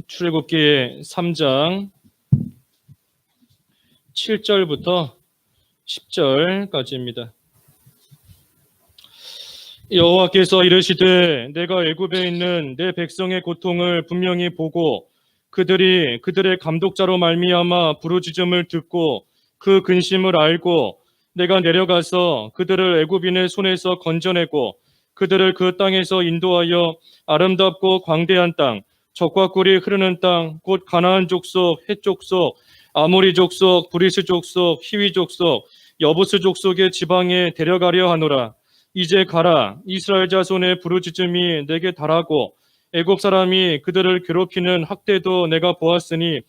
출애굽기 3장 7절부터 10절까지입니다. 여호와께서 이르시되 내가 애굽에 있는 내 백성의 고통을 분명히 보고 그들이 그들의 감독자로 말미암아 부르짖음을 듣고 그 근심을 알고 내가 내려가서 그들을 애굽인의 손에서 건져내고 그들을 그 땅에서 인도하여 아름답고 광대한 땅 젖과 꿀이 흐르는 땅 곧 가나안 족속, 헷 족속, 아모리 족속, 브리스 족속, 히위 족속, 여부스 족속의 지방에 데려가려 하노라. 이제 가라. 이스라엘 자손의 부르짖음이 내게 달하고 애굽 사람이 그들을 괴롭히는 학대도 내가 보았으니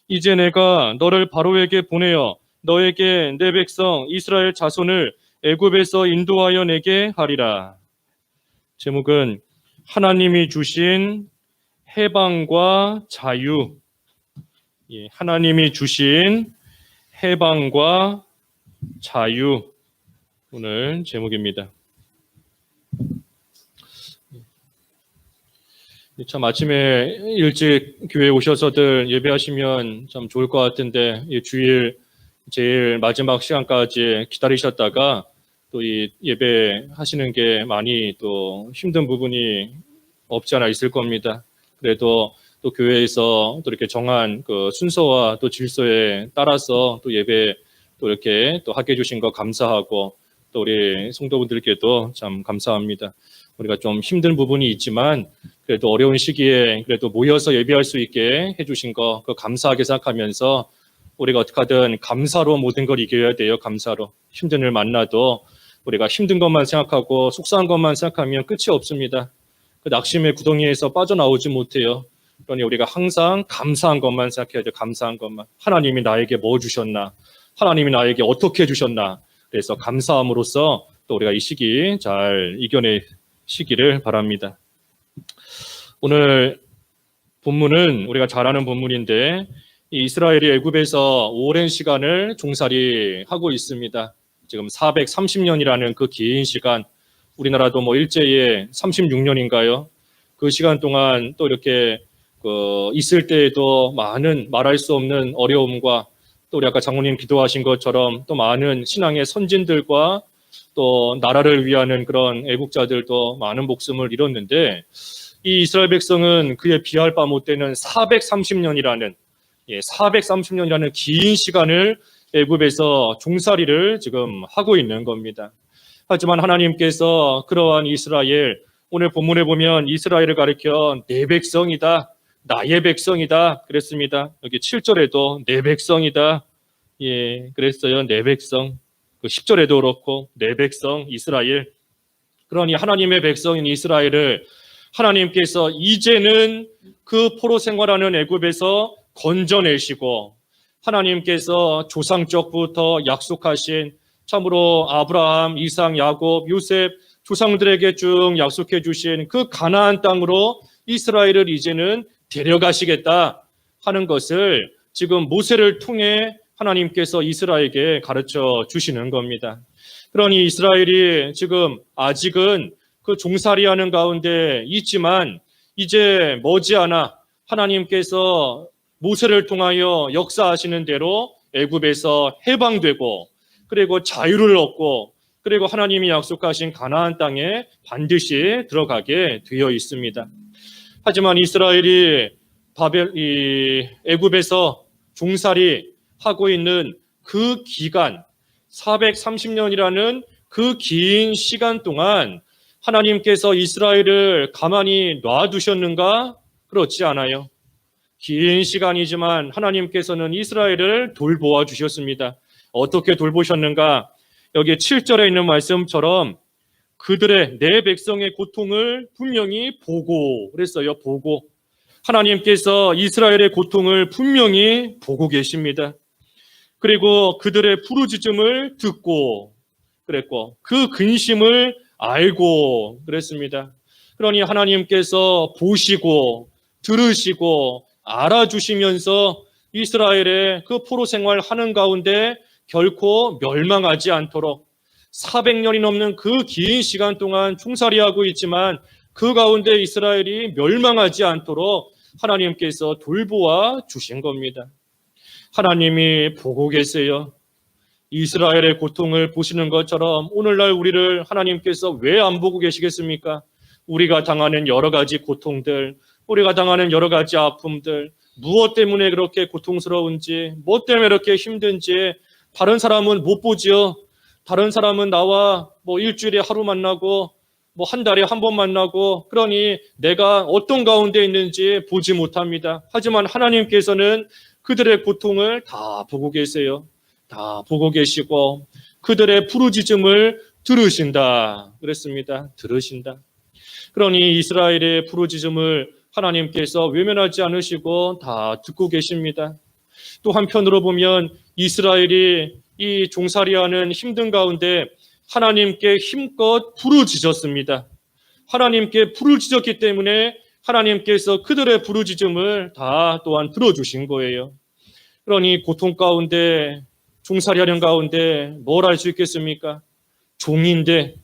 이제 내가 너를 바로에게 보내어 너에게 내 백성 이스라엘 자손을 애굽에서 인도하여 내게 하리라. 제목은 하나님이 주신 해방과 자유. 하나님이 주신 해방과 자유. 오늘 제목입니다. 참 아침에 일찍 교회에 오셔서들 예배하시면 참 좋을 것 같은데 주일 제일 마지막 시간까지 기다리셨다가 또 이 예배 하시는 게 많이 또 힘든 부분이 없지 않아 있을 겁니다. 그래도 또 교회에서 또 이렇게 정한 그 순서와 또 질서에 따라서 또 예배 또 이렇게 또 하게 해주신 거 감사하고 또 우리 성도분들께도 참 감사합니다. 우리가 좀 힘든 부분이 있지만 그래도 어려운 시기에 그래도 모여서 예배할 수 있게 해주신 거 그 감사하게 생각하면서 우리가 어떻게 하든 감사로 모든 걸 이겨야 돼요. 감사로. 힘든 일 만나도 우리가 힘든 것만 생각하고 속상한 것만 생각하면 끝이 없습니다. 그 낙심의 구덩이에서 빠져나오지 못해요. 그러니 우리가 항상 감사한 것만 생각해야 돼요. 감사한 것만. 하나님이 나에게 뭐 주셨나? 하나님이 나에게 어떻게 주셨나? 그래서 감사함으로써 또 우리가 이 시기 잘 이겨내시기를 바랍니다. 오늘 본문은 우리가 잘 아는 본문인데 이스라엘이 애굽에서 오랜 시간을 종살이하고 있습니다. 지금 430년이라는 그 긴 시간, 우리나라도 뭐 일제에 36년인가요? 그 시간 동안 또 이렇게 있을 때에도 많은 말할 수 없는 어려움과 또 우리 아까 장로님 기도하신 것처럼 또 많은 신앙의 선진들과 또 나라를 위하는 그런 애국자들도 많은 목숨을 잃었는데 이 이스라엘 백성은 그에 비할 바 못되는 430년이라는 긴 시간을 애굽에서 종살이를 지금 하고 있는 겁니다. 하지만 하나님께서 그러한 이스라엘, 오늘 본문에 보면 이스라엘을 가리켜 내 백성이다, 나의 백성이다 그랬습니다. 여기 7절에도 내 백성이다. 그랬어요. 내 백성. 10절에도 그렇고 내 백성 이스라엘. 그러니 하나님의 백성인 이스라엘을 하나님께서 이제는 그 포로 생활하는 애굽에서 건져내시고 하나님께서 조상적부터 약속하신 참으로 아브라함, 이삭, 야곱, 요셉 조상들에게 쭉 약속해 주신 그 가나안 땅으로 이스라엘을 이제는 데려가시겠다 하는 것을 지금 모세를 통해 하나님께서 이스라엘에게 가르쳐 주시는 겁니다. 그러니 이스라엘이 지금 아직은 그 종살이하는 가운데 있지만 이제 머지않아 하나님께서 모세를 통하여 역사하시는 대로 애굽에서 해방되고 그리고 자유를 얻고 그리고 하나님이 약속하신 가나안 땅에 반드시 들어가게 되어 있습니다. 하지만 이스라엘이 애굽에서 종살이 하고 있는 그 기간 430년이라는 그 긴 시간 동안 하나님께서 이스라엘을 가만히 놔두셨는가? 그렇지 않아요. 긴 시간이지만 하나님께서는 이스라엘을 돌보아 주셨습니다. 어떻게 돌보셨는가? 여기 7절에 있는 말씀처럼 그들의 내 백성의 고통을 분명히 보고 그랬어요. 보고. 하나님께서 이스라엘의 고통을 분명히 보고 계십니다. 그리고 그들의 부르짖음을 듣고 그랬고 그 근심을 알고 그랬습니다. 그러니 하나님께서 보시고 들으시고 알아주시면서 이스라엘의 그 포로 생활하는 가운데 결코 멸망하지 않도록 400년이 넘는 그 긴 시간 동안 총살이하고 있지만 그 가운데 이스라엘이 멸망하지 않도록 하나님께서 돌보아 주신 겁니다. 하나님이 보고 계세요. 이스라엘의 고통을 보시는 것처럼 오늘날 우리를 하나님께서 왜 안 보고 계시겠습니까? 우리가 당하는 여러 가지 고통들, 우리가 당하는 여러 가지 아픔들, 무엇 때문에 그렇게 고통스러운지, 무엇 때문에 그렇게 힘든지 다른 사람은 못 보지요. 다른 사람은 나와 일주일에 하루 만나고 한 달에 한 번 만나고, 그러니 내가 어떤 가운데 있는지 보지 못합니다. 하지만 하나님께서는 그들의 고통을 다 보고 계세요. 다 보고 계시고 그들의 부르짖음을 들으신다 그랬습니다. 들으신다. 그러니 이스라엘의 부르짖음을 하나님께서 외면하지 않으시고 다 듣고 계십니다. 또 한편으로 보면 이스라엘이 이 종살이하는 힘든 가운데 하나님께 힘껏 부르짖었습니다. 하나님께 부르짖었기 때문에 하나님께서 그들의 부르짖음을 다 또한 들어주신 거예요. 그러니 고통 가운데, 종살이하는 가운데 뭘 할 수 있겠습니까? 종인데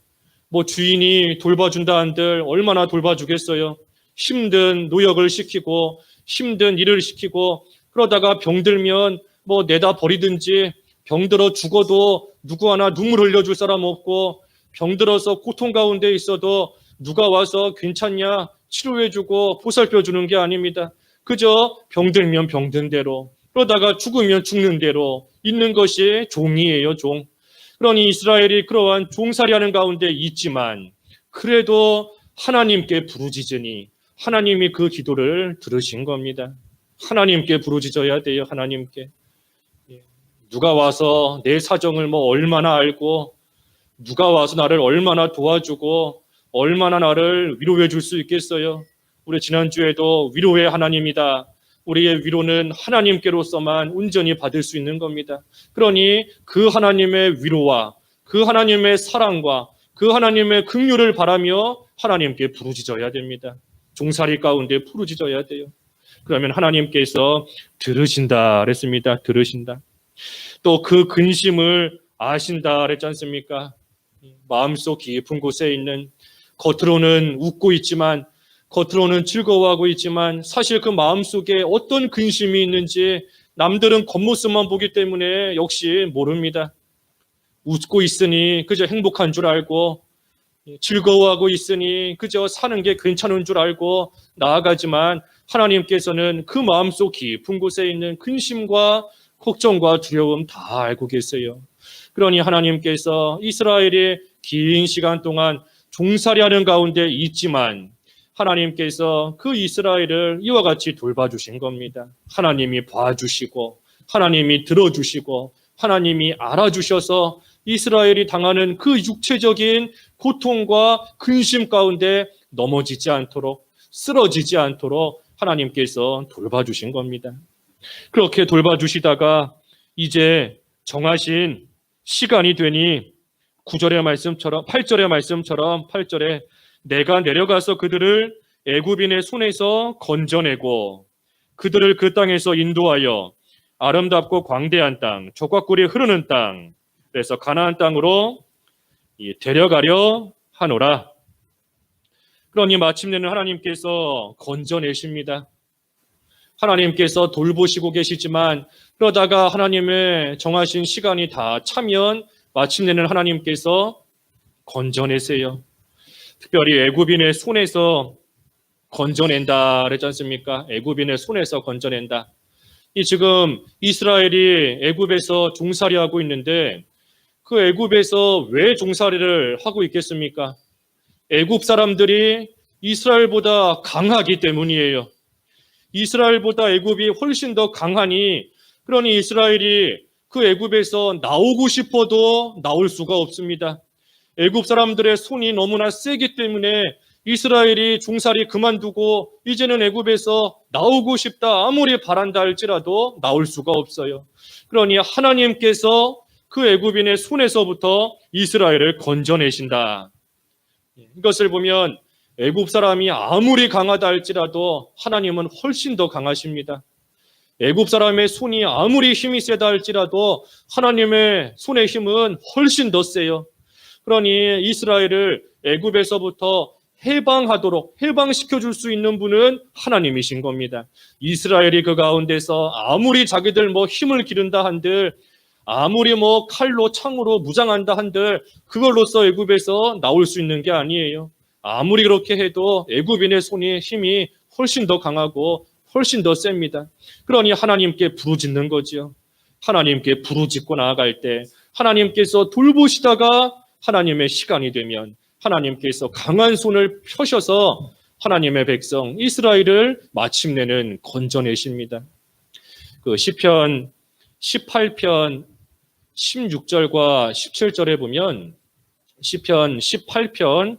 주인이 돌봐준다 한들 얼마나 돌봐주겠어요? 힘든 노역을 시키고 힘든 일을 시키고, 그러다가 병들면 내다 버리든지, 병들어 죽어도 누구 하나 눈물 흘려줄 사람 없고, 병들어서 고통 가운데 있어도 누가 와서 괜찮냐 치료해주고 보살펴주는 게 아닙니다. 그저 병들면 병든 대로, 그러다가 죽으면 죽는 대로 있는 것이 종이에요, 종. 그러니 이스라엘이 그러한 종살이하는 가운데 있지만 그래도 하나님께 부르짖으니 하나님이 그 기도를 들으신 겁니다. 하나님께 부르짖어야 돼요, 하나님께. 누가 와서 내 사정을 얼마나 알고, 누가 와서 나를 얼마나 도와주고 얼마나 나를 위로해 줄 수 있겠어요? 우리 지난주에도 위로의 하나님이다, 우리의 위로는 하나님께로서만 온전히 받을 수 있는 겁니다. 그러니 그 하나님의 위로와 그 하나님의 사랑과 그 하나님의 긍휼을 바라며 하나님께 부르짖어야 됩니다. 종살이 가운데 부르짖어야 돼요. 그러면 하나님께서 들으신다 그랬습니다. 들으신다. 또 그 근심을 아신다 그랬지 않습니까? 마음속 깊은 곳에 있는, 겉으로는 웃고 있지만, 겉으로는 즐거워하고 있지만 사실 그 마음속에 어떤 근심이 있는지 남들은 겉모습만 보기 때문에 역시 모릅니다. 웃고 있으니 그저 행복한 줄 알고, 즐거워하고 있으니 그저 사는 게 괜찮은 줄 알고 나아가지만 하나님께서는 그 마음속 깊은 곳에 있는 근심과 걱정과 두려움 다 알고 계세요. 그러니 하나님께서 이스라엘이 긴 시간 동안 종살이하는 가운데 있지만 하나님께서 그 이스라엘을 이와 같이 돌봐주신 겁니다. 하나님이 봐주시고 하나님이 들어주시고 하나님이 알아주셔서 이스라엘이 당하는 그 육체적인 고통과 근심 가운데 넘어지지 않도록, 쓰러지지 않도록 하나님께서 돌봐주신 겁니다. 그렇게 돌봐주시다가 이제 정하신 시간이 되니 9절의 말씀처럼, 8절의 말씀처럼 8절에 내가 내려가서 그들을 애굽인의 손에서 건져내고 그들을 그 땅에서 인도하여 아름답고 광대한 땅, 젖과 꿀이 흐르는 땅, 그래서 가나안 땅으로 데려가려 하노라. 그러니 마침내는 하나님께서 건져내십니다. 하나님께서 돌보시고 계시지만 그러다가 하나님의 정하신 시간이 다 차면 마침내는 하나님께서 건져내세요. 특별히 애굽인의 손에서 건져낸다 그랬지 않습니까? 애굽인의 손에서 건져낸다. 이 지금 이스라엘이 애굽에서 종살이하고 있는데 그 애굽에서 왜 종살이를 하고 있겠습니까? 애굽 사람들이 이스라엘보다 강하기 때문이에요. 이스라엘보다 애굽이 훨씬 더 강하니, 그러니 이스라엘이 그 애굽에서 나오고 싶어도 나올 수가 없습니다. 애굽 사람들의 손이 너무나 세기 때문에 이스라엘이 종살이 그만두고 이제는 애굽에서 나오고 싶다 아무리 바란다 할지라도 나올 수가 없어요. 그러니 하나님께서 그 애굽인의 손에서부터 이스라엘을 건져내신다. 이것을 보면 애굽 사람이 아무리 강하다 할지라도 하나님은 훨씬 더 강하십니다. 애굽 사람의 손이 아무리 힘이 세다 할지라도 하나님의 손의 힘은 훨씬 더 세요. 그러니 이스라엘을 애굽에서부터 해방시켜 줄 수 있는 분은 하나님이신 겁니다. 이스라엘이 그 가운데서 아무리 자기들 힘을 기른다 한들, 아무리 칼로 창으로 무장한다 한들 그걸로써 애굽에서 나올 수 있는 게 아니에요. 아무리 그렇게 해도 애굽인의 힘이 훨씬 더 강하고 훨씬 더 셉니다. 그러니 하나님께 부르짖는 거지요. 하나님께 부르짖고 나아갈 때 하나님께서 돌보시다가 하나님의 시간이 되면 하나님께서 강한 손을 펴셔서 하나님의 백성 이스라엘을 마침내는 건져내십니다. 그 시편 18편 16절과 17절에 보면, 시편 18편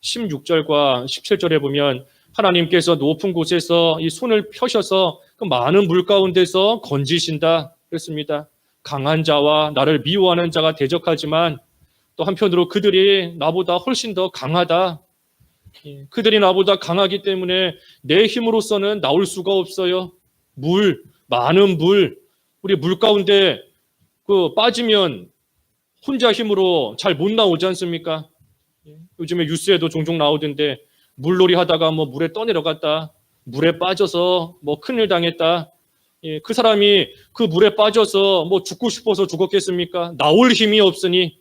16절과 17절에 보면 하나님께서 높은 곳에서 이 손을 펴셔서 그 많은 물 가운데서 건지신다 그랬습니다. 강한 자와 나를 미워하는 자가 대적하지만 또 한편으로 그들이 나보다 훨씬 더 강하다. 그들이 나보다 강하기 때문에 내 힘으로서는 나올 수가 없어요. 많은 우리 물 가운데 빠지면 혼자 힘으로 잘 못 나오지 않습니까? 요즘에 뉴스에도 종종 나오던데 물놀이 하다가 물에 떠내려갔다, 물에 빠져서 큰일 당했다. 그 사람이 그 물에 빠져서 죽고 싶어서 죽었겠습니까? 나올 힘이 없으니,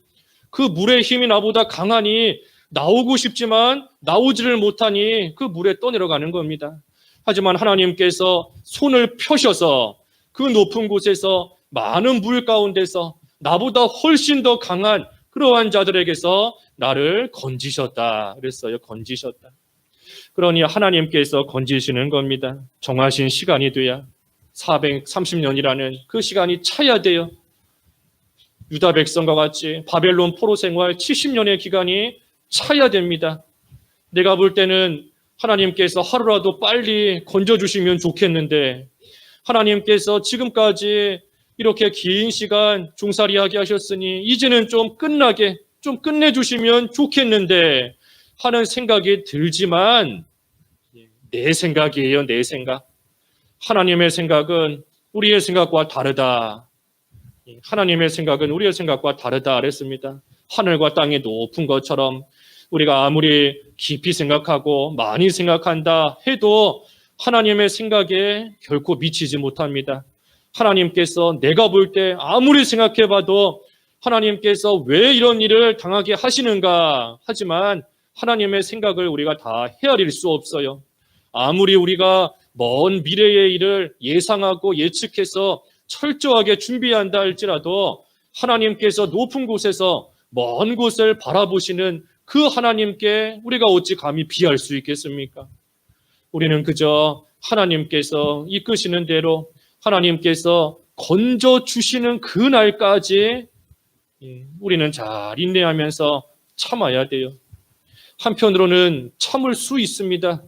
그 물의 힘이 나보다 강하니 나오고 싶지만 나오지를 못하니 그 물에 떠내려가는 겁니다. 하지만 하나님께서 손을 펴셔서 그 높은 곳에서 많은 물 가운데서 나보다 훨씬 더 강한 그러한 자들에게서 나를 건지셨다 그랬어요. 건지셨다. 그러니 하나님께서 건지시는 겁니다. 정하신 시간이 돼야 430년이라는 그 시간이 차야 돼요. 유다 백성과 같이 바벨론 포로 생활 70년의 기간이 차야 됩니다. 내가 볼 때는 하나님께서 하루라도 빨리 건져주시면 좋겠는데, 하나님께서 지금까지 이렇게 긴 시간 종살이하게 하셨으니 이제는 좀 끝내주시면 좋겠는데 하는 생각이 들지만, 내 생각이에요. 내 생각. 하나님의 생각은 우리의 생각과 다르다. 하나님의 생각은 우리의 생각과 다르다 그랬습니다. 하늘과 땅이 높은 것처럼 우리가 아무리 깊이 생각하고 많이 생각한다 해도 하나님의 생각에 결코 미치지 못합니다. 하나님께서 내가 볼 때 아무리 생각해봐도 하나님께서 왜 이런 일을 당하게 하시는가 하지만 하나님의 생각을 우리가 다 헤아릴 수 없어요. 아무리 우리가 먼 미래의 일을 예상하고 예측해서 철저하게 준비한다 할지라도 하나님께서 높은 곳에서 먼 곳을 바라보시는 그 하나님께 우리가 어찌 감히 비할 수 있겠습니까? 우리는 그저 하나님께서 이끄시는 대로 하나님께서 건져주시는 그 날까지 우리는 잘 인내하면서 참아야 돼요. 한편으로는 참을 수 있습니다.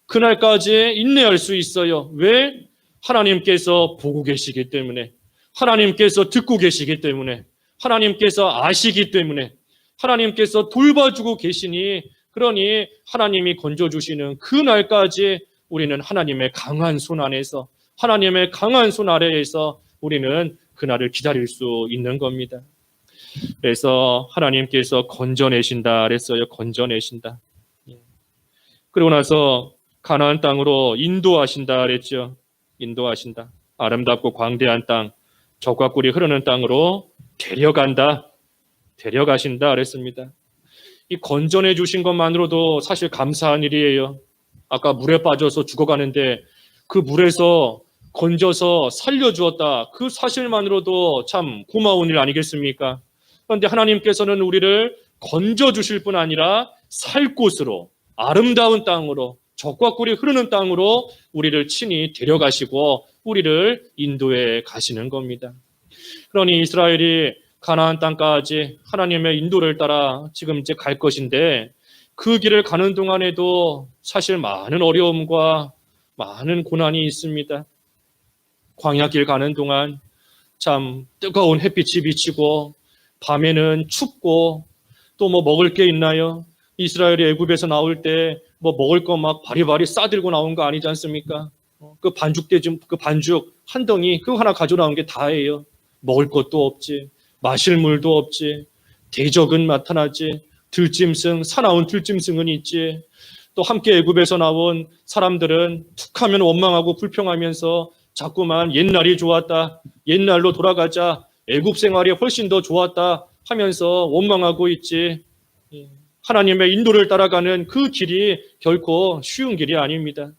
그날까지 인내할 수 있어요. 왜? 하나님께서 보고 계시기 때문에, 하나님께서 듣고 계시기 때문에, 하나님께서 아시기 때문에, 하나님께서 돌봐주고 계시니, 그러니 하나님이 건져주시는 그 날까지 우리는 하나님의 강한 손 안에서, 하나님의 강한 손 아래에서 우리는 그날을 기다릴 수 있는 겁니다. 그래서 하나님께서 건져내신다 그랬어요. 건져내신다. 그리고 나서 가나안 땅으로 인도하신다 그랬죠. 인도하신다. 아름답고 광대한 땅, 젖과 꿀이 흐르는 땅으로 데려가신다 그랬습니다. 이 건져내 주신 것만으로도 사실 감사한 일이에요. 아까 물에 빠져서 죽어가는데 그 물에서 건져서 살려주었다. 그 사실만으로도 참 고마운 일 아니겠습니까? 그런데 하나님께서는 우리를 건져주실 뿐 아니라 살 곳으로, 아름다운 땅으로, 젖과 꿀이 흐르는 땅으로 우리를 친히 데려가시고 우리를 인도해 가시는 겁니다. 그러니 이스라엘이 가나안 땅까지 하나님의 인도를 따라 지금 이제 갈 것인데, 그 길을 가는 동안에도 사실 많은 어려움과 많은 고난이 있습니다. 광야길 가는 동안 참 뜨거운 햇빛이 비치고 밤에는 춥고 또 먹을 게 있나요? 이스라엘이 애굽에서 나올 때 먹을 거 막 바리바리 싸들고 나온 거 아니지 않습니까? 그 반죽 한 덩이 그거 하나 가져 나온 게 다예요. 먹을 것도 없지, 마실 물도 없지, 대적은 나타나지, 들짐승, 사나운 들짐승은 있지. 또 함께 애굽에서 나온 사람들은 툭하면 원망하고 불평하면서 자꾸만 옛날이 좋았다, 옛날로 돌아가자, 애굽 생활이 훨씬 더 좋았다 하면서 원망하고 있지. 하나님의 인도를 따라가는 그 길이 결코 쉬운 길이 아닙니다.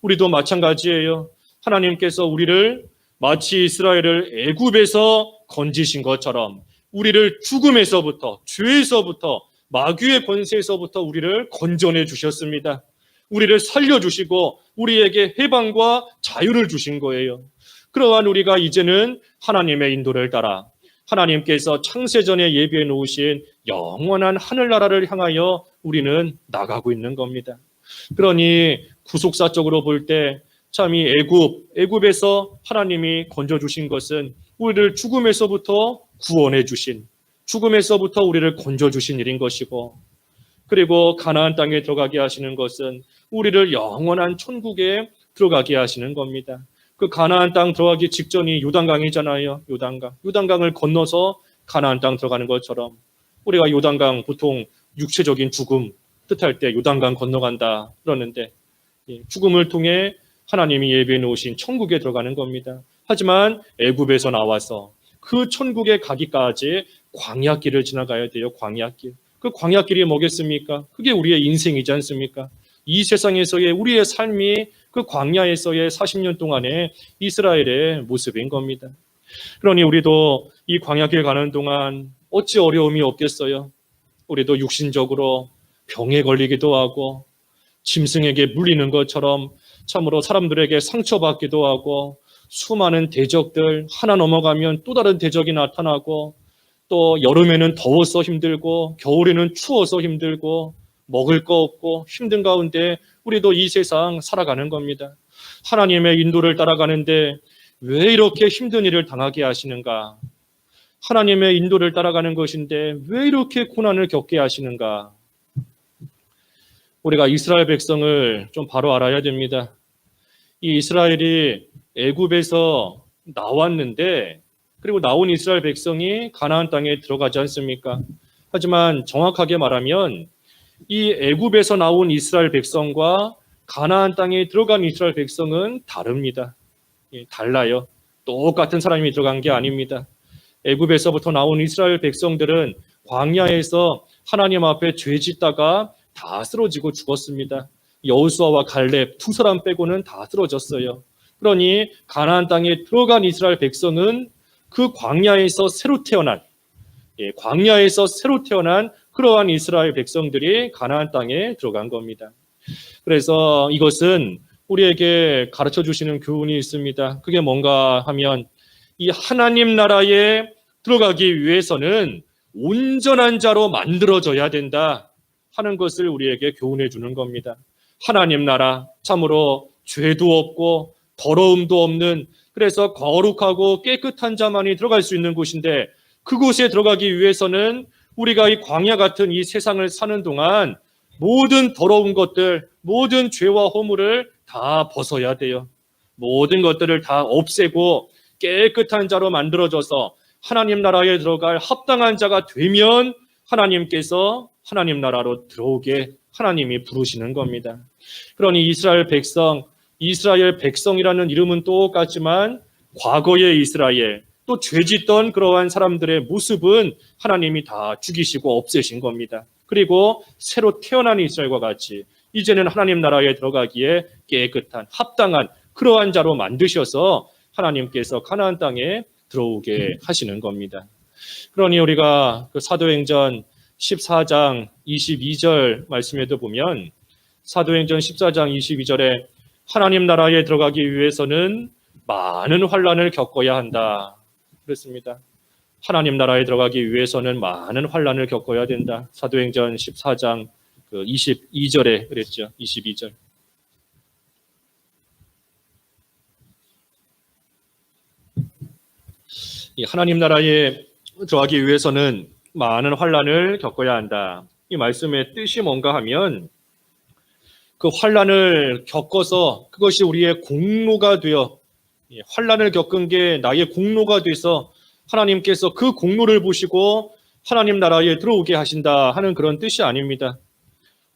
우리도 마찬가지예요. 하나님께서 우리를 마치 이스라엘을 애굽에서 건지신 것처럼 우리를 죽음에서부터, 죄에서부터, 마귀의 권세에서부터 우리를 건져내 주셨습니다. 우리를 살려주시고 우리에게 해방과 자유를 주신 거예요. 그러한 우리가 이제는 하나님의 인도를 따라 하나님께서 창세전에 예비해 놓으신 영원한 하늘나라를 향하여 우리는 나가고 있는 겁니다. 그러니 구속사적으로 볼 때 참 이 애굽에서 하나님이 건져주신 것은 우리를 죽음에서부터 구원해 주신, 죽음에서부터 우리를 건져주신 일인 것이고, 그리고 가나안 땅에 들어가게 하시는 것은 우리를 영원한 천국에 들어가게 하시는 겁니다. 그 가나안 땅 들어가기 직전이 요단강이잖아요. 요단강을 건너서 가나안 땅 들어가는 것처럼 우리가 요단강 보통 육체적인 죽음 뜻할 때 요단강 건너간다 그러는데 죽음을 통해 하나님이 예비해 놓으신 천국에 들어가는 겁니다. 하지만 애굽에서 나와서 그 천국에 가기까지 광야길을 지나가야 돼요. 광야길. 그 광야길이 뭐겠습니까? 그게 우리의 인생이지 않습니까? 이 세상에서의 우리의 삶이 그 광야에서의 40년 동안의 이스라엘의 모습인 겁니다. 그러니 우리도 이 광야길 가는 동안 어찌 어려움이 없겠어요? 우리도 육신적으로 병에 걸리기도 하고 짐승에게 물리는 것처럼 참으로 사람들에게 상처받기도 하고 수많은 대적들 하나 넘어가면 또 다른 대적이 나타나고 또 여름에는 더워서 힘들고 겨울에는 추워서 힘들고 먹을 거 없고 힘든 가운데 우리도 이 세상 살아가는 겁니다. 하나님의 인도를 따라가는데 왜 이렇게 힘든 일을 당하게 하시는가? 하나님의 인도를 따라가는 것인데 왜 이렇게 고난을 겪게 하시는가? 우리가 이스라엘 백성을 좀 바로 알아야 됩니다. 이 이스라엘이 애굽에서 나왔는데 그리고 나온 이스라엘 백성이 가나안 땅에 들어가지 않습니까? 하지만 정확하게 말하면 이 애굽에서 나온 이스라엘 백성과 가나안 땅에 들어간 이스라엘 백성은 다릅니다. 달라요. 똑같은 사람이 들어간 게 아닙니다. 애굽에서부터 나온 이스라엘 백성들은 광야에서 하나님 앞에 죄 짓다가 다 쓰러지고 죽었습니다. 여호수아와 갈렙 두 사람 빼고는 다 쓰러졌어요. 그러니 가나안 땅에 들어간 이스라엘 백성은 그 광야에서 새로 태어난 그러한 이스라엘 백성들이 가나안 땅에 들어간 겁니다. 그래서 이것은 우리에게 가르쳐 주시는 교훈이 있습니다. 그게 뭔가 하면 이 하나님 나라에 들어가기 위해서는 온전한 자로 만들어져야 된다 하는 것을 우리에게 교훈해 주는 겁니다. 하나님 나라, 참으로 죄도 없고 더러움도 없는, 그래서 거룩하고 깨끗한 자만이 들어갈 수 있는 곳인데 그곳에 들어가기 위해서는 우리가 이 광야 같은 이 세상을 사는 동안 모든 더러운 것들, 모든 죄와 허물을 다 벗어야 돼요. 모든 것들을 다 없애고 깨끗한 자로 만들어져서 하나님 나라에 들어갈 합당한 자가 되면 하나님께서 하나님 나라로 들어오게 하나님이 부르시는 겁니다. 그러니 이스라엘 백성이라는 이름은 똑같지만 과거의 이스라엘, 또 죄짓던 그러한 사람들의 모습은 하나님이 다 죽이시고 없애신 겁니다. 그리고 새로 태어난 이스라엘과 같이 이제는 하나님 나라에 들어가기에 깨끗한 합당한 그러한 자로 만드셔서 하나님께서 가나안 땅에 들어오게 하시는 겁니다. 그러니 우리가 그 사도행전 14장 22절 말씀에도 보면 사도행전 14장 22절에 하나님 나라에 들어가기 위해서는 많은 환난을 겪어야 한다 그랬습니다. 하나님 나라에 들어가기 위해서는 많은 환난을 겪어야 된다. 사도행전 14장 22절에 그랬죠. 22절. 이 하나님 나라에 들어가기 위해서는 많은 환난을 겪어야 한다. 이 말씀의 뜻이 뭔가 하면 그 환난을 겪어서 그것이 우리의 공로가 되어 환난을 겪은 게 나의 공로가 돼서 하나님께서 그 공로를 보시고 하나님 나라에 들어오게 하신다 하는 그런 뜻이 아닙니다.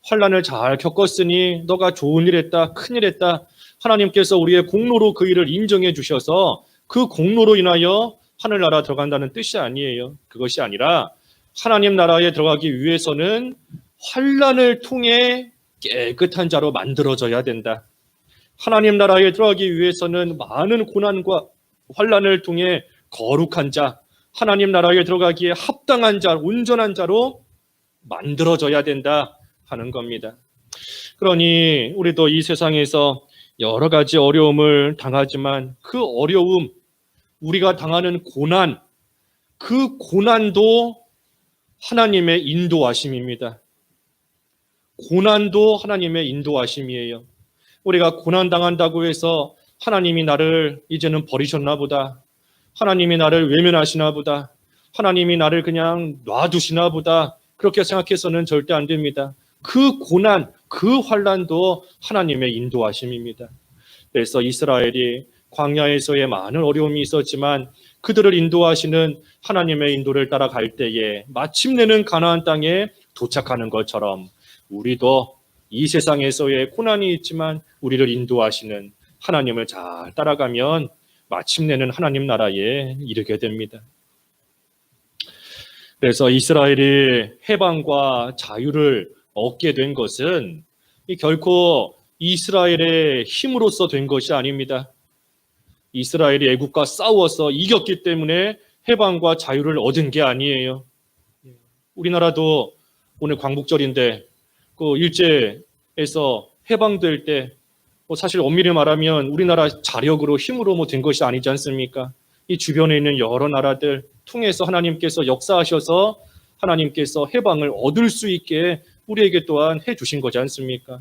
환난을 잘 겪었으니 너가 좋은 일 했다, 큰일 했다. 하나님께서 우리의 공로로 그 일을 인정해 주셔서 그 공로로 인하여 하늘나라 들어간다는 뜻이 아니에요. 그것이 아니라 하나님 나라에 들어가기 위해서는 환난을 통해 깨끗한 자로 만들어져야 된다. 하나님 나라에 들어가기 위해서는 많은 고난과 환난을 통해 거룩한 자, 하나님 나라에 들어가기에 합당한 자, 온전한 자로 만들어져야 된다 하는 겁니다. 그러니 우리도 이 세상에서 여러 가지 어려움을 당하지만 그 어려움, 우리가 당하는 고난, 그 고난도 하나님의 인도하심입니다. 고난도 하나님의 인도하심이에요. 우리가 고난 당한다고 해서 하나님이 나를 이제는 버리셨나 보다. 하나님이 나를 외면하시나 보다. 하나님이 나를 그냥 놔두시나 보다. 그렇게 생각해서는 절대 안 됩니다. 그 고난, 그 환난도 하나님의 인도하심입니다. 그래서 이스라엘이 광야에서의 많은 어려움이 있었지만 그들을 인도하시는 하나님의 인도를 따라갈 때에 마침내는 가나안 땅에 도착하는 것처럼 우리도 이 세상에서의 고난이 있지만 우리를 인도하시는 하나님을 잘 따라가면 마침내는 하나님 나라에 이르게 됩니다. 그래서 이스라엘이 해방과 자유를 얻게 된 것은 결코 이스라엘의 힘으로서 된 것이 아닙니다. 이스라엘이 애국과 싸워서 이겼기 때문에 해방과 자유를 얻은 게 아니에요. 우리나라도 오늘 광복절인데 그 일제에서 해방될 때 사실 엄밀히 말하면 우리나라 자력으로 힘으로 된 것이 아니지 않습니까? 이 주변에 있는 여러 나라들 통해서 하나님께서 역사하셔서 하나님께서 해방을 얻을 수 있게 우리에게 또한 해주신 거지 않습니까?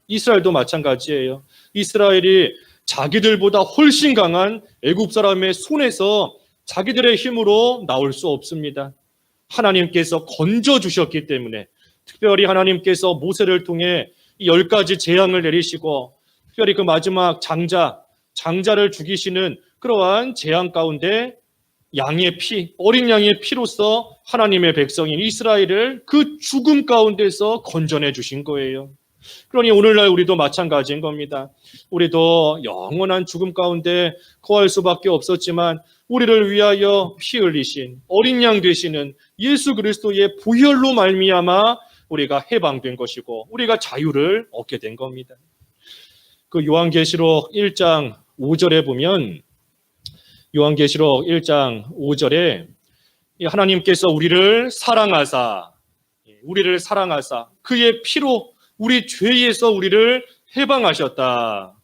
이스라엘도 마찬가지예요. 이스라엘이 자기들보다 훨씬 강한 애굽 사람의 손에서 자기들의 힘으로 나올 수 없습니다. 하나님께서 건져주셨기 때문에 특별히 하나님께서 모세를 통해 10가지 재앙을 내리시고 특별히 그 마지막 장자를 죽이시는 그러한 재앙 가운데 양의 피, 어린 양의 피로서 하나님의 백성인 이스라엘을 그 죽음 가운데서 건져내 주신 거예요. 그러니 오늘날 우리도 마찬가지인 겁니다. 우리도 영원한 죽음 가운데 거할 수밖에 없었지만 우리를 위하여 피 흘리신 어린 양 되시는 예수 그리스도의 보혈로 말미암아 우리가 해방된 것이고 우리가 자유를 얻게 된 겁니다. 그 요한계시록 1장 5절에 보면 요한계시록 1장 5절에 하나님께서 우리를 사랑하사 그의 피로 우리 죄에서 우리를 해방하셨다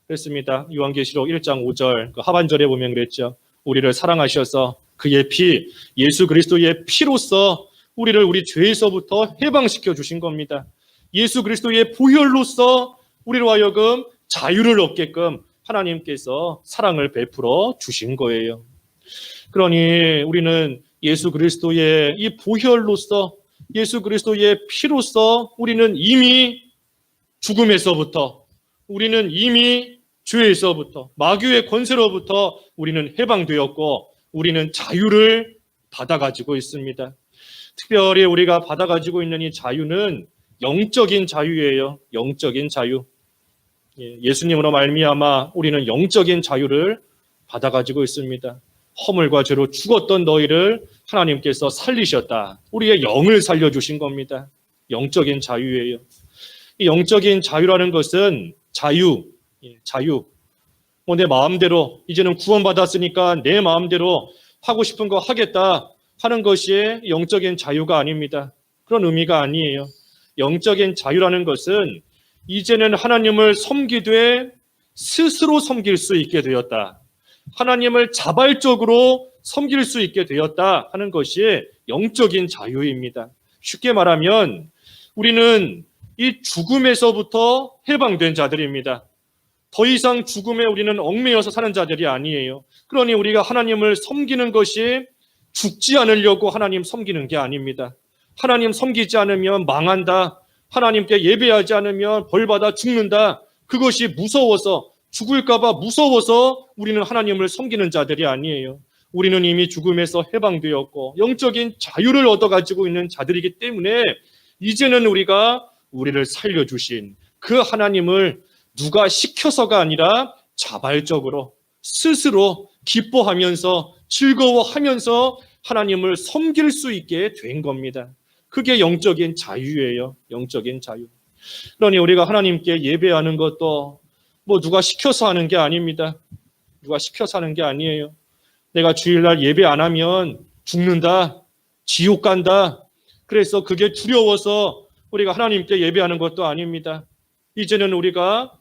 그랬습니다. 요한계시록 1장 5절 그 하반절에 보면 그랬죠. 우리를 사랑하셔서 그의 피, 예수 그리스도의 피로서 우리를 우리 죄에서부터 해방시켜 주신 겁니다. 예수 그리스도의 보혈로서 우리로 하여금 자유를 얻게끔 하나님께서 사랑을 베풀어 주신 거예요. 그러니 우리는 예수 그리스도의 이 보혈로서 예수 그리스도의 피로서 우리는 이미 죽음에서부터 우리는 이미 죄에서부터 마귀의 권세로부터 우리는 해방되었고 우리는 자유를 받아가지고 있습니다. 특별히 우리가 받아가지고 있는 이 자유는 영적인 자유예요. 영적인 자유. 예수님으로 말미암아 우리는 영적인 자유를 받아가지고 있습니다. 허물과 죄로 죽었던 너희를 하나님께서 살리셨다. 우리의 영을 살려주신 겁니다. 영적인 자유예요. 이 영적인 자유라는 것은 자유. 내 마음대로 이제는 구원받았으니까 내 마음대로 하고 싶은 거 하겠다 하는 것이 영적인 자유가 아닙니다. 그런 의미가 아니에요. 영적인 자유라는 것은 이제는 하나님을 섬기되 스스로 섬길 수 있게 되었다. 하나님을 자발적으로 섬길 수 있게 되었다 하는 것이 영적인 자유입니다. 쉽게 말하면 우리는 이 죽음에서부터 해방된 자들입니다. 더 이상 죽음에 우리는 얽매여서 사는 자들이 아니에요. 그러니 우리가 하나님을 섬기는 것이 죽지 않으려고 하나님 섬기는 게 아닙니다. 하나님 섬기지 않으면 망한다. 하나님께 예배하지 않으면 벌받아 죽는다. 그것이 무서워서 죽을까 봐 무서워서 우리는 하나님을 섬기는 자들이 아니에요. 우리는 이미 죽음에서 해방되었고 영적인 자유를 얻어가지고 있는 자들이기 때문에 이제는 우리를 살려주신 그 하나님을 누가 시켜서가 아니라 자발적으로 스스로 기뻐하면서 즐거워하면서 하나님을 섬길 수 있게 된 겁니다. 그게 영적인 자유예요. 영적인 자유. 그러니 우리가 하나님께 예배하는 것도 뭐 누가 시켜서 하는 게 아닙니다. 누가 시켜서 하는 게 아니에요. 내가 주일날 예배 안 하면 죽는다, 지옥 간다. 그래서 그게 두려워서 우리가 하나님께 예배하는 것도 아닙니다. 이제는 우리가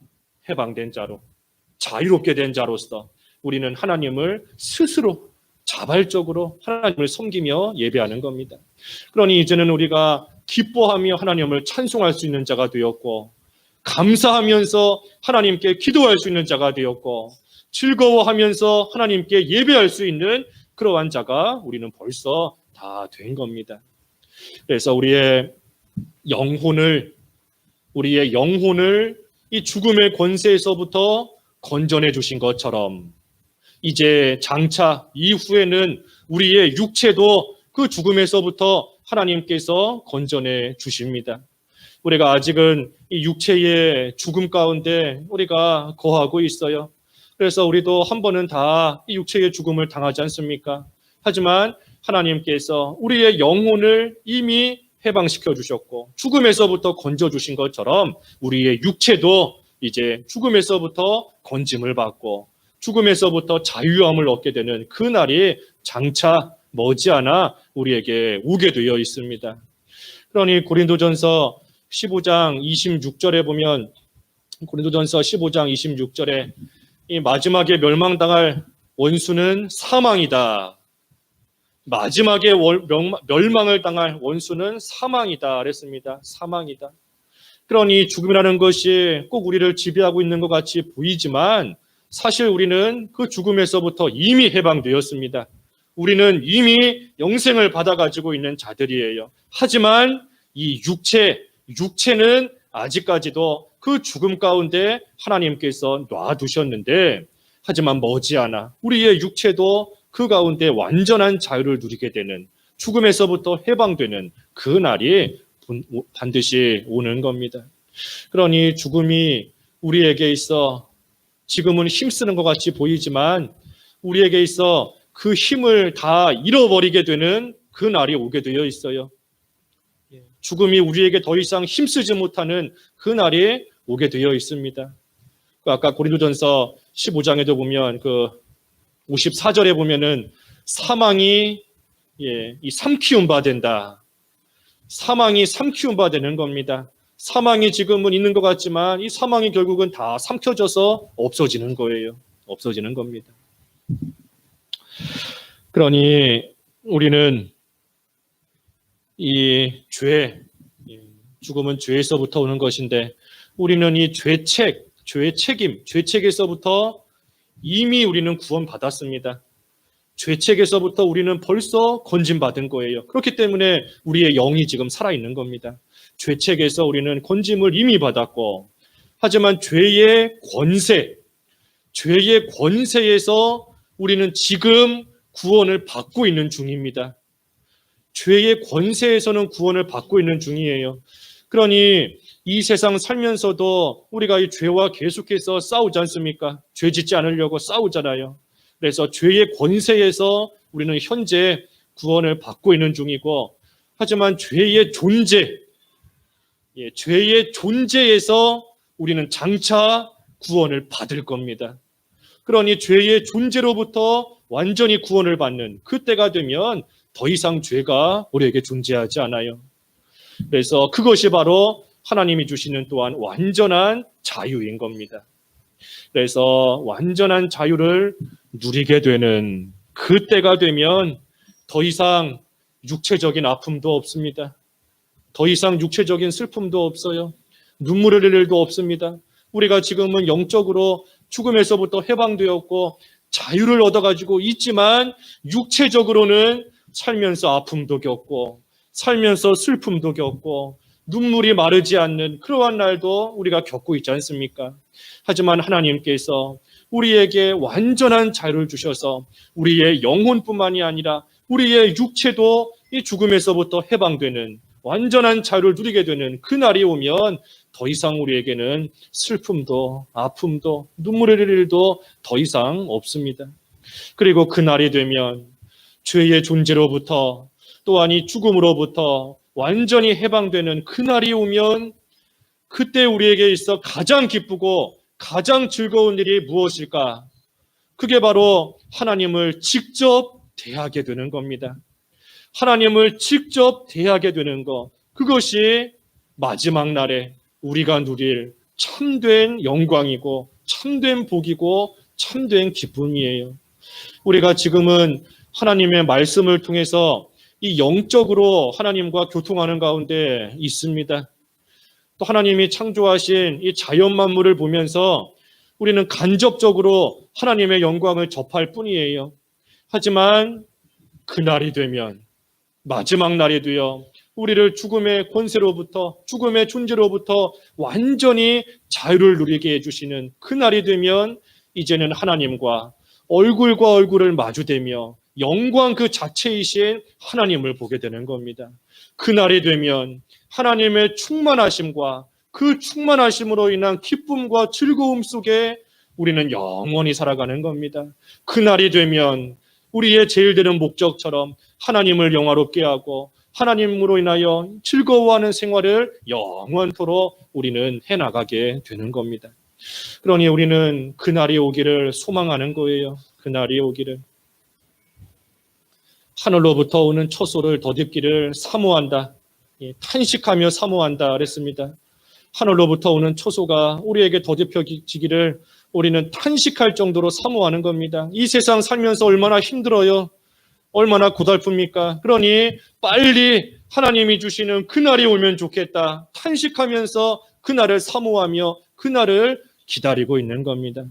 해방된 자로, 자유롭게 된 자로서 우리는 하나님을 스스로 자발적으로 하나님을 섬기며 예배하는 겁니다. 그러니 이제는 우리가 기뻐하며 하나님을 찬송할 수 있는 자가 되었고, 감사하면서 하나님께 기도할 수 있는 자가 되었고, 즐거워하면서 하나님께 예배할 수 있는 그러한 자가 우리는 벌써 다 된 겁니다. 그래서 우리의 영혼을 이 죽음의 권세에서부터 건져내 주신 것처럼 이제 장차 이후에는 우리의 육체도 그 죽음에서부터 하나님께서 건져내 주십니다. 우리가 아직은 이 육체의 죽음 가운데 우리가 거하고 있어요. 그래서 우리도 한 번은 다 이 육체의 죽음을 당하지 않습니까? 하지만 하나님께서 우리의 영혼을 이미 해방시켜 주셨고 죽음에서부터 건져 주신 것처럼 우리의 육체도 이제 죽음에서부터 건짐을 받고 죽음에서부터 자유함을 얻게 되는 그 날이 장차 머지않아 우리에게 오게 되어 있습니다. 그러니 고린도전서 15장 26절에 보면 고린도전서 15장 26절에 이 마지막에 멸망당할 원수는 사망이다. 마지막에 멸망을 당할 원수는 사망이다 그랬습니다. 사망이다. 그러니 죽음이라는 것이 꼭 우리를 지배하고 있는 것 같이 보이지만 사실 우리는 그 죽음에서부터 이미 해방되었습니다. 우리는 이미 영생을 받아가지고 있는 자들이에요. 하지만 이 육체는 아직까지도 그 죽음 가운데 하나님께서 놔두셨는데 하지만 머지않아 우리의 육체도 그 가운데 완전한 자유를 누리게 되는 죽음에서부터 해방되는 그 날이 반드시 오는 겁니다. 그러니 죽음이 우리에게 있어 지금은 힘쓰는 것 같이 보이지만 우리에게 있어 그 힘을 다 잃어버리게 되는 그 날이 오게 되어 있어요. 죽음이 우리에게 더 이상 힘쓰지 못하는 그 날이 오게 되어 있습니다. 아까 고린도전서 15장에도 보면 그 54절에 보면은 사망이 이 삼키운 바 된다. 사망이 삼키운 바 되는 겁니다. 사망이 지금은 있는 것 같지만 이 사망이 결국은 다 삼켜져서 없어지는 거예요. 없어지는 겁니다. 그러니 우리는 이 죽음은 죄에서부터 오는 것인데 우리는 이 죄의 책에서부터 이미 우리는 구원받았습니다. 죄책에서부터 우리는 벌써 건짐받은 거예요. 그렇기 때문에 우리의 영이 지금 살아있는 겁니다. 죄책에서 우리는 건짐을 이미 받았고 하지만 죄의 권세에서 우리는 지금 구원을 받고 있는 중입니다. 죄의 권세에서는 구원을 받고 있는 중이에요. 그러니 이 세상 살면서도 우리가 이 죄와 계속해서 싸우지 않습니까? 죄 짓지 않으려고 싸우잖아요. 그래서 죄의 권세에서 우리는 현재 구원을 받고 있는 중이고 하지만 죄의 존재에서 우리는 장차 구원을 받을 겁니다. 그러니 죄의 존재로부터 완전히 구원을 받는 그때가 되면 더 이상 죄가 우리에게 존재하지 않아요. 그래서 그것이 바로 하나님이 주시는 또한 완전한 자유인 겁니다. 그래서 완전한 자유를 누리게 되는 그때가 되면 더 이상 육체적인 아픔도 없습니다. 더 이상 육체적인 슬픔도 없어요. 눈물을 흘릴 일도 없습니다. 우리가 지금은 영적으로 죽음에서부터 해방되었고 자유를 얻어가지고 있지만 육체적으로는 살면서 아픔도 겪고 살면서 슬픔도 겪고 눈물이 마르지 않는 그러한 날도 우리가 겪고 있지 않습니까? 하지만 하나님께서 우리에게 완전한 자유를 주셔서 우리의 영혼뿐만이 아니라 우리의 육체도 이 죽음에서부터 해방되는 완전한 자유를 누리게 되는 그날이 오면 더 이상 우리에게는 슬픔도 아픔도 눈물의 일도 더 이상 없습니다. 그리고 그날이 되면 죄의 존재로부터 또한 이 죽음으로부터 완전히 해방되는 그날이 오면 그때 우리에게 있어 가장 기쁘고 가장 즐거운 일이 무엇일까? 그게 바로 하나님을 직접 대하게 되는 겁니다. 하나님을 직접 대하게 되는 것, 그것이 마지막 날에 우리가 누릴 참된 영광이고 참된 복이고 참된 기쁨이에요. 우리가 지금은 하나님의 말씀을 통해서 이 영적으로 하나님과 교통하는 가운데 있습니다. 또 하나님이 창조하신 이 자연 만물을 보면서 우리는 간접적으로 하나님의 영광을 접할 뿐이에요. 하지만 그날이 되면 마지막 날이 되어 우리를 죽음의 권세로부터 죽음의 존재로부터 완전히 자유를 누리게 해주시는 그날이 되면 이제는 하나님과 얼굴과 얼굴을 마주대며 영광 그 자체이신 하나님을 보게 되는 겁니다. 그날이 되면 하나님의 충만하심과 그 충만하심으로 인한 기쁨과 즐거움 속에 우리는 영원히 살아가는 겁니다. 그날이 되면 우리의 제일 되는 목적처럼 하나님을 영화롭게 하고 하나님으로 인하여 즐거워하는 생활을 영원토록 우리는 해나가게 되는 겁니다. 그러니 우리는 그날이 오기를 소망하는 거예요. 그날이 오기를. 하늘로부터 오는 초소를 덧입기를 사모한다. 탄식하며 사모한다 그랬습니다. 하늘로부터 오는 초소가 우리에게 덧입혀지기를 우리는 탄식할 정도로 사모하는 겁니다. 이 세상 살면서 얼마나 힘들어요. 얼마나 고달픕니까? 그러니 빨리 하나님이 주시는 그날이 오면 좋겠다. 탄식하면서 그날을 사모하며 그날을 기다리고 있는 겁니다.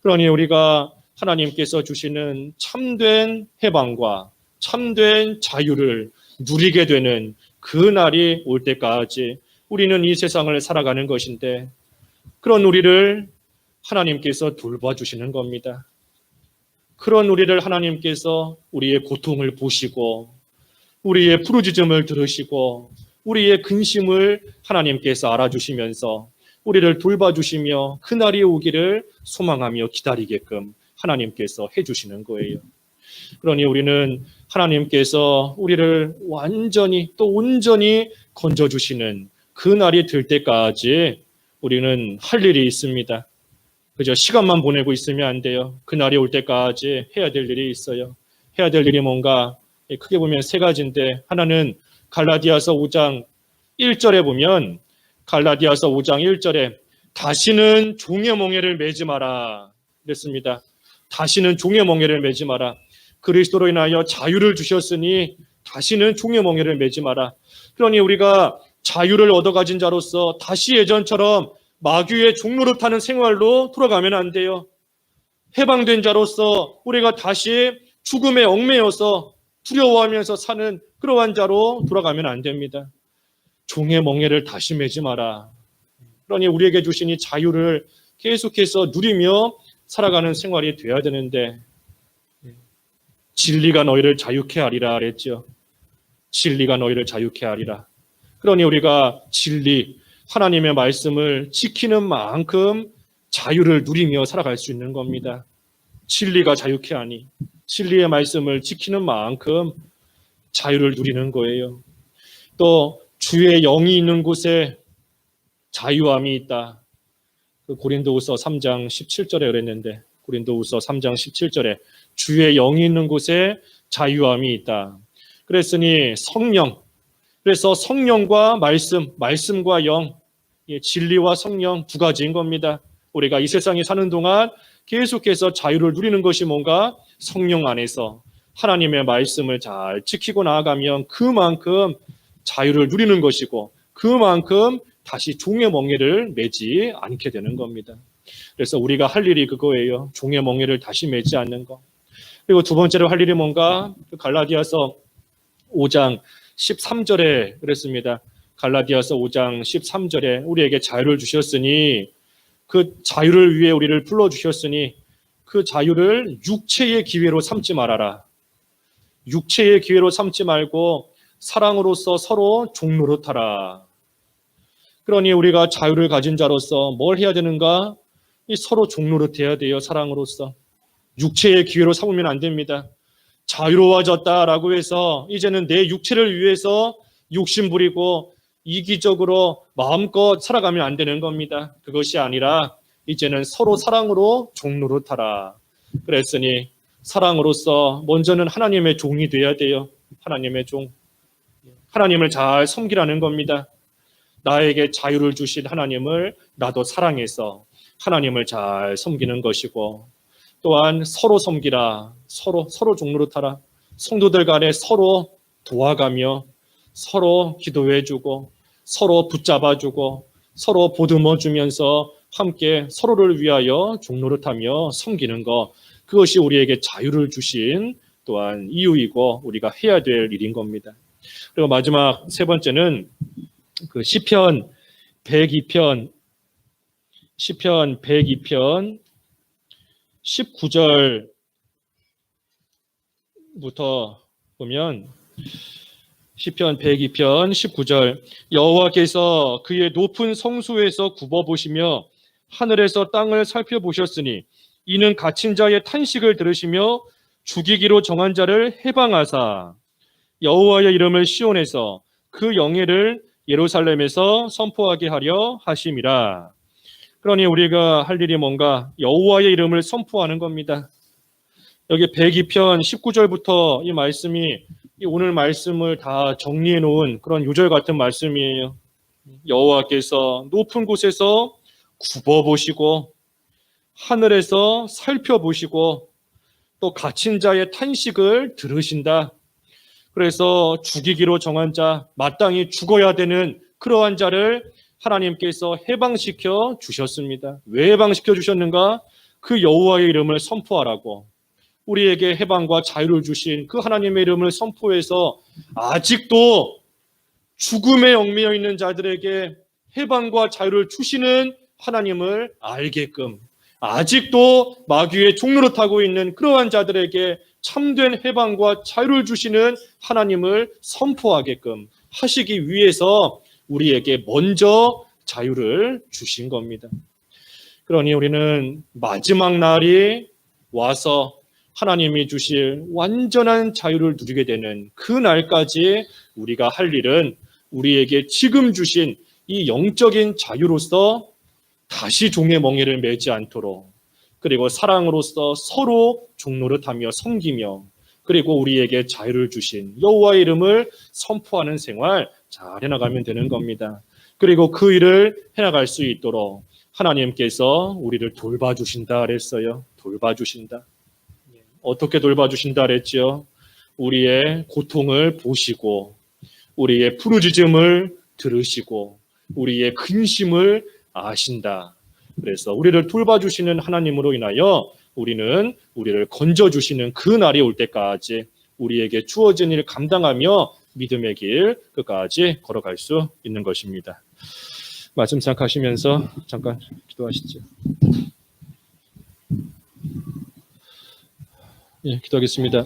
그러니 우리가 하나님께서 주시는 참된 해방과 참된 자유를 누리게 되는 그 날이 올 때까지 우리는 이 세상을 살아가는 것인데 그런 우리를 하나님께서 돌봐주시는 겁니다. 그런 우리를 하나님께서 우리의 고통을 보시고 우리의 부르짖음을 들으시고 우리의 근심을 하나님께서 알아주시면서 우리를 돌봐주시며 그날이 오기를 소망하며 기다리게끔 하나님께서 해주시는 거예요. 그러니 우리는 하나님께서 우리를 완전히 또 온전히 건져주시는 그 날이 될 때까지 우리는 할 일이 있습니다. 그저 시간만 보내고 있으면 안 돼요. 그 날이 올 때까지 해야 될 일이 있어요. 해야 될 일이 뭔가 크게 보면 세 가지인데 하나는 갈라디아서 5장 1절에 보면 갈라디아서 5장 1절에 다시는 종의 멍에를 매지 마라 그랬습니다. 다시는 종의 멍에를 매지 마라. 그리스도로 인하여 자유를 주셨으니 다시는 종의 멍에를 매지 마라. 그러니 우리가 자유를 얻어가진 자로서 다시 예전처럼 마귀의 종노릇하는 생활로 돌아가면 안 돼요. 해방된 자로서 우리가 다시 죽음에 얽매여서 두려워하면서 사는 그러한 자로 돌아가면 안 됩니다. 종의 멍에를 다시 매지 마라. 그러니 우리에게 주신 이 자유를 계속해서 누리며 살아가는 생활이 되어야 되는데 진리가 너희를 자유케 하리라 그랬죠. 진리가 너희를 자유케 하리라. 그러니 우리가 진리, 하나님의 말씀을 지키는 만큼 자유를 누리며 살아갈 수 있는 겁니다. 진리가 자유케 하니 진리의 말씀을 지키는 만큼 자유를 누리는 거예요. 또 주의 영이 있는 곳에 자유함이 있다. 그 고린도후서 3장 17절에 그랬는데 고린도후서 3장 17절에 주의 영이 있는 곳에 자유함이 있다. 그랬으니 성령, 그래서 성령과 말씀과 영, 진리와 성령 두 가지인 겁니다. 우리가 이 세상에 사는 동안 계속해서 자유를 누리는 것이 뭔가 성령 안에서 하나님의 말씀을 잘 지키고 나아가면 그만큼 자유를 누리는 것이고 그만큼 다시 종의 멍에를 매지 않게 되는 겁니다. 그래서 우리가 할 일이 그거예요. 종의 멍에를 다시 매지 않는 것. 그리고 두 번째로 할 일이 뭔가 갈라디아서 5장 13절에 그랬습니다. 갈라디아서 5장 13절에 우리에게 자유를 주셨으니 그 자유를 위해 우리를 불러주셨으니 그 자유를 육체의 기회로 삼지 말아라. 육체의 기회로 삼지 말고 사랑으로서 서로 종노릇하라. 그러니 우리가 자유를 가진 자로서 뭘 해야 되는가? 서로 종노릇해야 돼요. 사랑으로서. 육체의 기회로 삼으면 안 됩니다. 자유로워졌다라고 해서 이제는 내 육체를 위해서 욕심 부리고 이기적으로 마음껏 살아가면 안 되는 겁니다. 그것이 아니라 이제는 서로 사랑으로 종노릇하라. 그랬으니 사랑으로서 먼저는 하나님의 종이 돼야 돼요. 하나님의 종. 하나님을 잘 섬기라는 겁니다. 나에게 자유를 주신 하나님을 나도 사랑해서 하나님을 잘 섬기는 것이고, 또한 서로 섬기라. 서로 종노릇하라. 성도들 간에 서로 도와가며 서로 기도해주고 서로 붙잡아주고 서로 보듬어주면서 함께 서로를 위하여 종노릇하며 섬기는 것, 그것이 우리에게 자유를 주신 또한 이유이고 우리가 해야 될 일인 겁니다. 그리고 마지막 세 번째는 그 시편 102편 19절부터 보면 시편 102편 19절 여호와께서 그의 높은 성수에서 굽어보시며 하늘에서 땅을 살펴보셨으니 이는 갇힌 자의 탄식을 들으시며 죽이기로 정한 자를 해방하사 여호와의 이름을 시온에서 그 영예를 예루살렘에서 선포하게 하려 하심이라. 그러니 우리가 할 일이 뭔가? 여호와의 이름을 선포하는 겁니다. 여기 102편 19절부터 이 말씀이 오늘 말씀을 다 정리해 놓은 그런 요절 같은 말씀이에요. 여호와께서 높은 곳에서 굽어보시고 하늘에서 살펴보시고 또 갇힌 자의 탄식을 들으신다. 그래서 죽이기로 정한 자, 마땅히 죽어야 되는 그러한 자를 하나님께서 해방시켜 주셨습니다. 왜 해방시켜 주셨는가? 그 여호와의 이름을 선포하라고. 우리에게 해방과 자유를 주신 그 하나님의 이름을 선포해서 아직도 죽음에 얽매여 있는 자들에게 해방과 자유를 주시는 하나님을 알게끔, 아직도 마귀의 종노릇하고 있는 그러한 자들에게 참된 해방과 자유를 주시는 하나님을 선포하게끔 하시기 위해서 우리에게 먼저 자유를 주신 겁니다. 그러니 우리는 마지막 날이 와서 하나님이 주실 완전한 자유를 누리게 되는 그 날까지 우리가 할 일은 우리에게 지금 주신 이 영적인 자유로서 다시 종의 멍에를 매지 않도록, 그리고 사랑으로서 서로 종노릇하며 섬기며, 그리고 우리에게 자유를 주신 여호와의 이름을 선포하는 생활 잘 해나가면 되는 겁니다. 그리고 그 일을 해나갈 수 있도록 하나님께서 우리를 돌봐주신다 그랬어요. 돌봐주신다. 어떻게 돌봐주신다 그랬죠? 우리의 고통을 보시고 우리의 부르짖음을 들으시고 우리의 근심을 아신다. 그래서 우리를 돌봐주시는 하나님으로 인하여 우리는 우리를 건져주시는 그 날이 올 때까지 우리에게 주어진 일을 감당하며 믿음의 길 끝까지 걸어갈 수 있는 것입니다. 말씀 생각하시면서 잠깐 기도하시죠. 예, 기도하겠습니다.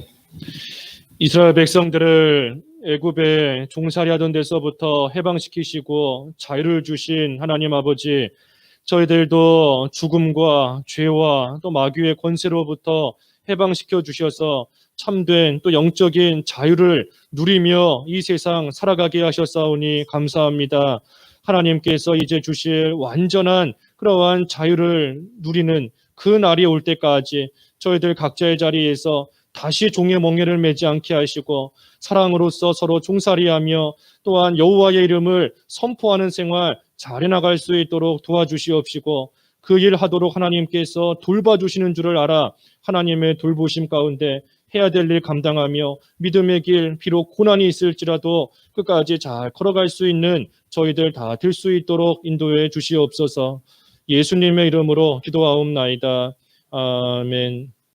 이스라엘 백성들을 애굽에 종살이 하던 데서부터 해방시키시고 자유를 주신 하나님 아버지, 저희들도 죽음과 죄와 또 마귀의 권세로부터 해방시켜 주셔서 참된 또 영적인 자유를 누리며 이 세상 살아가게 하셨사오니 감사합니다. 하나님께서 이제 주실 완전한 그러한 자유를 누리는 그 날이 올 때까지 저희들 각자의 자리에서 다시 종의 멍에를 매지 않게 하시고 사랑으로서 서로 종살이하며 또한 여호와의 이름을 선포하는 생활 잘 해나갈 수 있도록 도와주시옵시고 그 일 하도록 하나님께서 돌봐주시는 줄을 알아 하나님의 돌보심 가운데 해야 될 일 감당하며 믿음의 길 비록 고난이 있을지라도 끝까지 잘 걸어갈 수 있는 저희들 다 될 수 있도록 인도해 주시옵소서. 예수님의 이름으로 기도하옵나이다. 아멘.